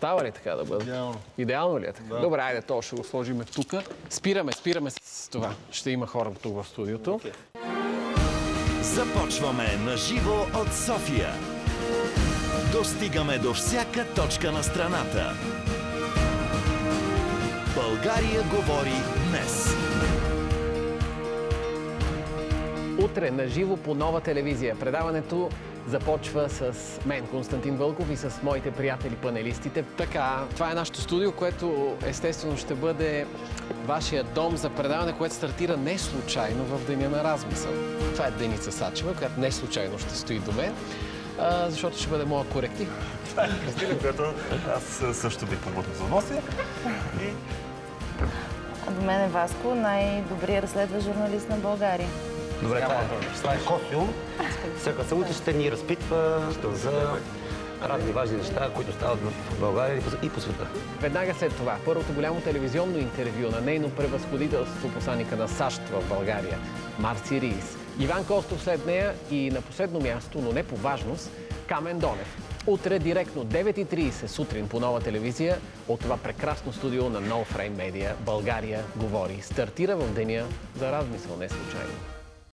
Става ли така да бъде? Идеално. Идеално ли е така? Да. Добре, айде, то ще го сложим тук. Спираме с това. Ще има хора тук в студиото. Започваме на живо от София. Достигаме до всяка точка на страната. България говори днес. Утре на живо по Нова телевизия. Предаването започва с мен, Константин Вълков, и с моите приятели панелистите. Така, това е нашето студио, което естествено ще бъде вашия дом за предаване, което стартира не случайно в Деня на размисъл. Това е Деница Сачева, която не случайно ще стои до мен, защото ще бъде моя коректив. Това е Кристина, която аз също бих помогнал за носи. До мен е Васко, най-добрият разследващ журналист на България. Добре, това е Косиум. Всяка събота ще ни разпитва за разни важни неща, които стават в България и по света. Веднага след това, първото голямо телевизионно интервю на нейно превъзходителство посланика на САЩ в България, Марси Рийс. Иван Костов след нея и на последно място, но не по важност, Камен Донев. Утре директно 9:30 сутрин по Нова телевизия от това прекрасно студио на No Frame Media. България говори. Стартира в Деня за размисъл, не случайно.